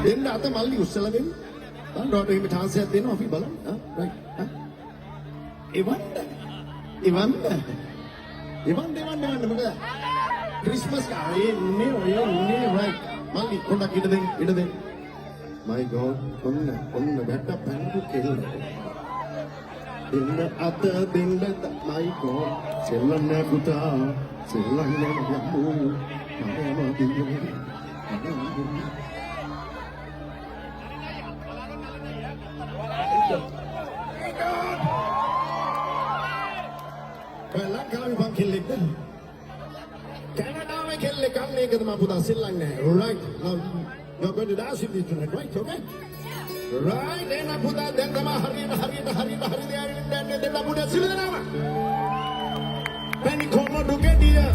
දෙන්න අත මල්ලි උස්සලා දෙන්න. ඩොටර් එහෙම chance එකක් දෙනවා අපි බලන්න. රයිට්. එවන්න මොකද? ක්‍රිස්මස් කාලේ ඉන්නේ ඔය රයිට්. මල්ලි පොඩ්ඩක් ඉඩ දෙන්න. My God, ඔන්න වැට පැනපු කෙල්ල. දෙන්න අත දෙන්න my God. සෙල්ලන්නේ පුතා. සෙල්ලන්නේ යම්මෝ. මම දින්නේ. ලංකාවේ පන් කෙල්ලෙක්ද? කැනඩාවේ කෙල්ලෙක් අන්න ඒකද මම පුතා සෙල්ලන්නේ. Right. Now you're going to dance with me tonight, right? Okay? Right. එන්න පුතා දැන් තමයි හරියට ආවිත් දැන් දෙන්න පුතා සිල්ලනවා. Penny corner to get here.